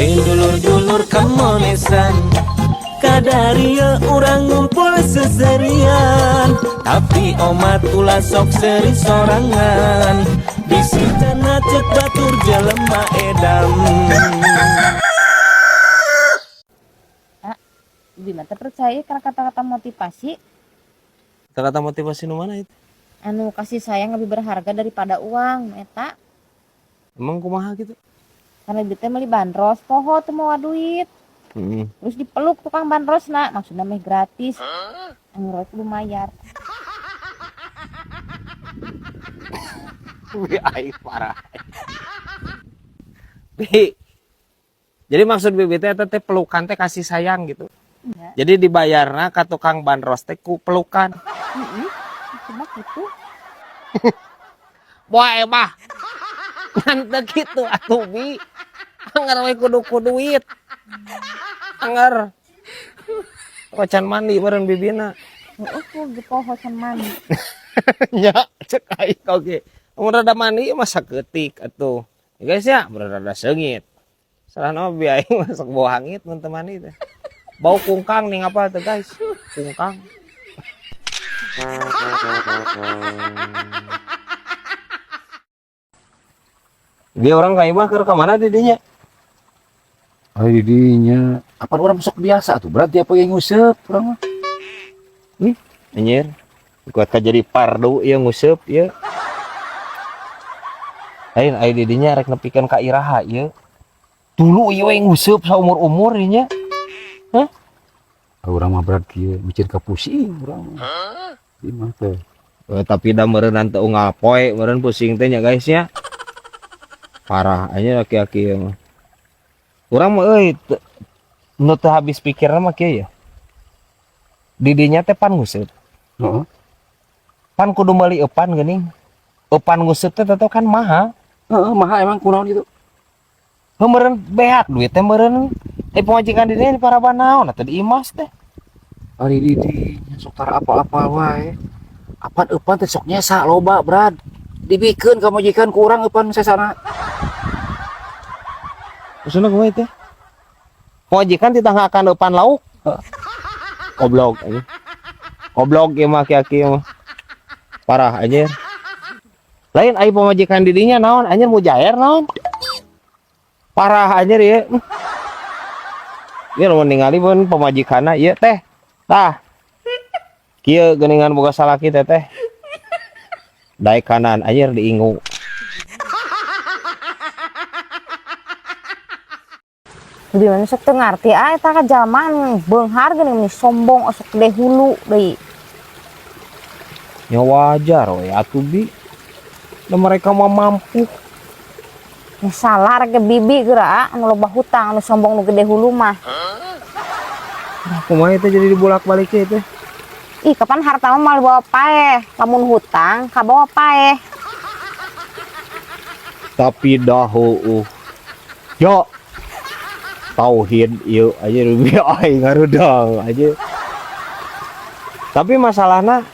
Dulur-dulur kemonesan Kadaria orang ngumpul seserian Tapi omat ulah sok seri sorangan Disitana cek batur jelema edam. Gimana percaya karena kata-kata motivasi? Kata-kata motivasi nu mana itu? Anu kasih sayang lebih berharga daripada uang, eta. Emang kumaha gitu? Karena dia beli bandros, poho tuh mau duit. Terus dipeluk tukang bandros nak, maksudnya mah gratis. Anu itu lumayan. Wih, aing parah. Bi. Jadi maksud Bibi teh pelukan teh kasih sayang gitu. Enggak. Jadi dibayarna ka tukang bandros teh ku pelukan. Cuma gitu. Boy mah. Ngan gitu atuh Bi. Anger we kudu duit. Anger. Wacan mandi bareng bibina. Aku poho sama mani. Ya, cek aing oge. Mun rada mandi mah saketik atuh. Ya guys ya, rada seungit. Sarana bi aing masak bau hangit mun teu mandi teh. Bau kungkang nih apa tuh guys? Kungkang. Dia orang kayak mah ke mana didinya? Didinya apa orang masuk biasa tuh berarti apa yang ngusep orang mah? Nih, anjir. Kuat jadi pardo yang ngusep ya. Lain ai didinya rek nepikeun ka iraha ya. Dulu ieu yang ngusep saumur-umur nya. Hah? Orang mah berat kieu micin ka pusing urang mah. Gimana teh? Tapi da meureun teu unggal poe, meureun pusing teh nya guys ya. Parah aja laki-laki ya mah. Urang mah euy nu teu habis pikirna mah kieu ya. Didinya teh pan nguseup. Heeh. Pan kudu meuli eupan geuning. Eupan nguseup teh tetep kan mahal. Heeh, mahal emang kunaon gitu. Meureun beak duit teh meureun pamajikan didinya di Paraban naon atuh di Imas teh. Ari didinya sok tara apa-apa wae. Apan eupan teh sok nyesa loba, Brad. Dibikeun ka majikan ku urang eupan sesana. Maksudna kumaha teh? Pamajikan ditanggakan eupan lauk. Goblok aja. Goblok ieu mah aki-aki mah. Parah aja. Lain ai pamajikan didinya naon anjir mujair naon? Parah aja ya. Dia mau ningali pun pemajikanna ieu teh. Tah. Kieu geuningan boga salaki teh teh. Daek kanan anjir diingu. Di mana sok teu ngarti eta ka jalmaan beunghar geuning sombong osok gede hulu deui. Ya wajar we atuh Bi. Da mereka mah mampu. Ya salah rek bibi geura anu loba hutang anu sombong nu gede hulu mah. Kumaha teh jadi dibolak-balik teh. Ih, kapan harta mah mal bawa paeh, lamun hutang ka bawa paeh. Tapi dah yo tauhid ieu aja rugi aing ngarudang aja. Tapi masalahna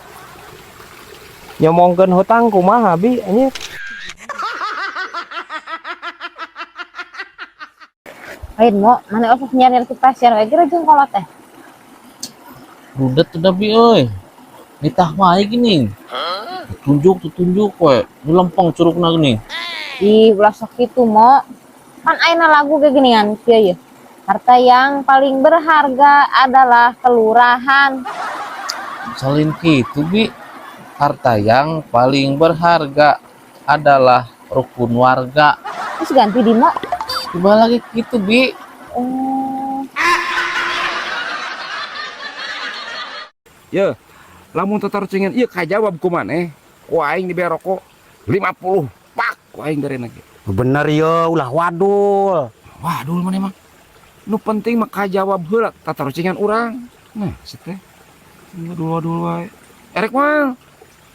nyomongkeun hutang kumaha Bi anjir. Lain mo, mana osok nyari ke pasien we geura jeung kolot teh. Rudet udah Bi euy. Nitah wae gini. Tunjuk we. Di lempeng curugna geuning. Ih, ulah sok kitu mo. Kan ayeuna lagu ge geuningan kieu ye. Harta yang paling berharga adalah kelurahan. Salin kitu Bi. Harta yang paling berharga adalah rukun warga. Terus ganti di mo. Coba lagi gitu Bi. Oh. Ya, lamun tetorcingan ieu kajawab ku maneh. Ku aing dibere rokok 50 pak ku aing darena ge. Bener yo, ulah wadul. Wadul maneh mah. Nu penting mah kajawab heula tatorcingan urang. Nah, seteh. Wadul wae. Erek mah.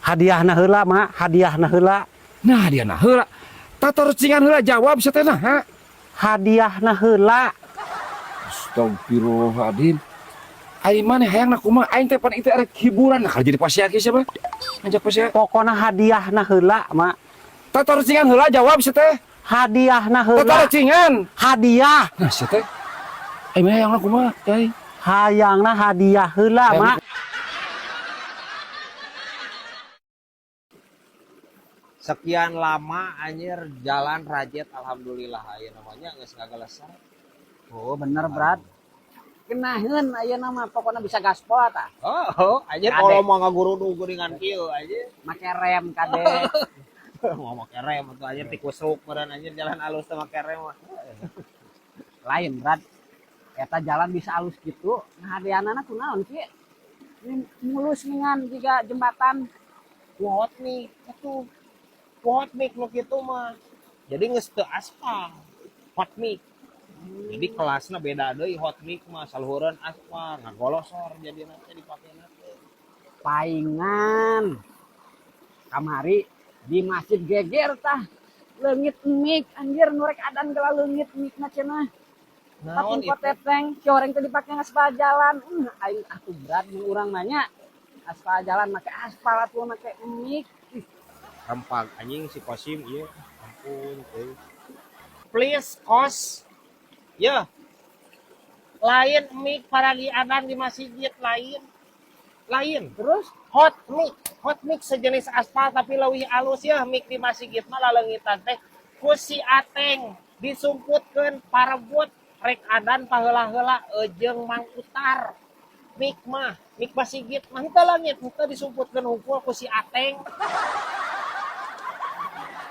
Hadiahna heula, Mak. Hadiahna heula. Nah, dia nah heula. Tatorcingan heula jawab seteh nah. Hadiahna heula. Astagfirullahaladzim. Aing maneh hayangna kumaha aing teh pan itu erek hiburan nah jadi pasien ge siapa? Ngajak pasien. Pokona hadiahna heula, Mak. Tatorcingan heula jawab seteh. hadiahna Tata heula. racingan. Hadiah. Nah, si teh. Yang aku mah, cai. Hayangna hadiah heula, mak. Sekian lama anjir jalan rajet alhamdulillah aya namanya geus ngagelesan. Oh bener Brad. Kenaheun ayeuna mah pokoknya bisa gaspol tah. Oh, anjir Kade. kalau mau ngaguru geuringan kieu anjir. Make rem kade. Mau make rem atuh anjir tikusuk meureun anjir jalan alus teh make rem mah. Lain Brad. Eta jalan bisa alus gitu. Nah hadiahna kunaon ki? Mulus ningan jiga jembatan. Hot nih atuh. Hot mix nu kitu mah. Jadi geus teu aspal. Hot mix. Jadi kelasnya beda deui hot mix mah saluhureun aspal, ngagolosor jadi nanti dipakena teh. Paingan. Kamari di masjid geger tah. Leungit mik anjir nurek adan geula leungit mik na cenah. Naon Tapi itu? teteng coreng teh dipake aspal jalan. Aing atuh Brad mun urang nanya. Aspal jalan make aspal atuh make mik. Rempag anjing si Kosim ieu. Ampun teh. Please kos. Ya. Lain mik paragi adan di masjid lain. Lain. Terus Hot mix sejenis aspal tapi leuwih alus ya mik di masjid mah laleungitan teh ku si ateng disumputkeun parebut rek adan paheula-heula ejeung Mang Utar. Mik masjid mah henteu leungit henteu disumputkeun hungkul ku si ateng.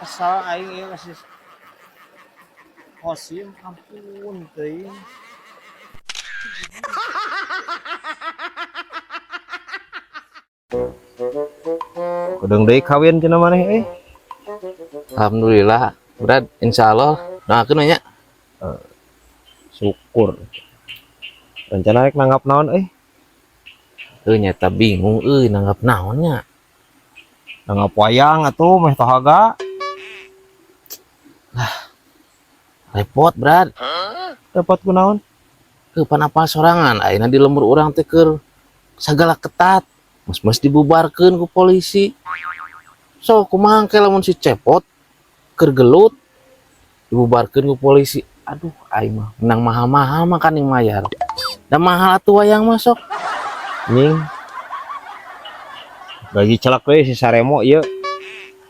Kesal aing ieu kasih Kosim ampun teuing. Udang deui kawin cenah maneh Alhamdulillah, Brad, insya Allah. Doakeun nya. syukur. Rencana rek nanggap naon Nyata bingung nanggap naonnya. nanggap wayang atuh meh tohaga. Repot, Brad. Dapat ku naon? Kepan apal sorangan ayeuna di lembur urang teh keur sagala ketat. Mas dibubarkeun ku polisi. So kumaha engke lamun si cepot keur gelut dibubarkeun ku polisi. Aduh, aing mah menang mahal-mahal mah kan yang mayar. Da mahal atuh wayang masuk. Nying. Bagi celak we si Saremo ieu.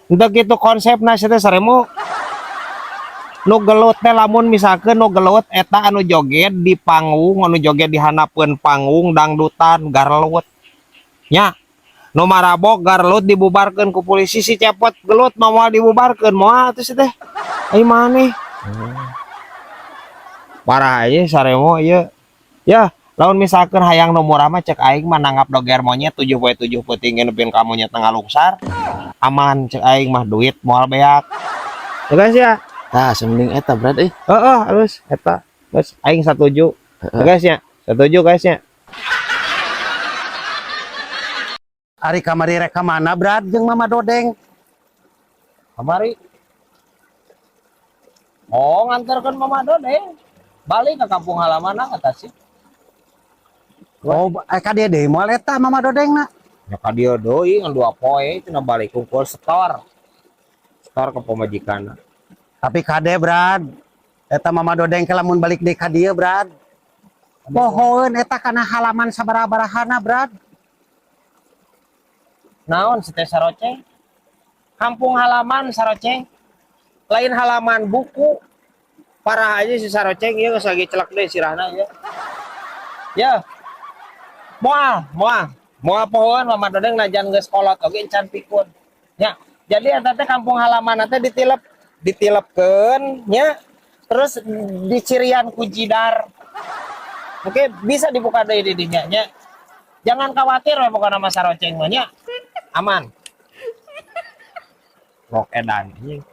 Entah gitu konsepna si teh Saremo. Nu gelut teh lamun misalkeun nu gelut eta anu joget di panggung, anu joget di hanapeun panggung dangdutan garlut. Nya. Nu marabok garlut dibubarkeun ku polisi si cepot gelut moal dibubarkeun moal atuh si teh. Ai maneh. Parah aja Saremo ieu. Ya, lamun misalkan hayang nu murah mah cek aing mah nanggap doger monyet 7 peuting nepin ka monyet tengah luksar. Aman cek aing mah duit moal beak. Ya guys ya. Tah, semending eta, Brad Heeh, halus eta. Geus aing satuju. Ya guys ya. Setuju guys ya. Ari kamari rek ka mana Brad jeung Mama Dodeng? Kamari. Oh, nganterkeun Mama Dodeng. Balik ke kampung halaman na kata sih. Oh, ka dia deui moal eta Mama Dodengna. Ya ka dieu deui ngan 2 poe cenah balik kumpul setor. Setor ke pamajikanna. Tapi kade Brad. Eta Mama Dodeng ke lamun balik deui ka dieu Brad. Pohoeun eta kana halaman sabaraha-barahana Brad. Naon si teh saroceng? Kampung halaman saroceng. Lain halaman buku. Parah aja si saroceng ieu geus lagi celak deui sirahna ieu. Ya. Moal pohon Mama Dodeng najan geus kolot oge encan pikun. Ya. Jadi eta teh kampung halaman teh ditilepkeun nya terus dicirian ku jidar. Oke, bisa dibuka deui di dinya nya. Jangan khawatir we pokona mah saroceng mah nya. Aman. Rok edan anjing.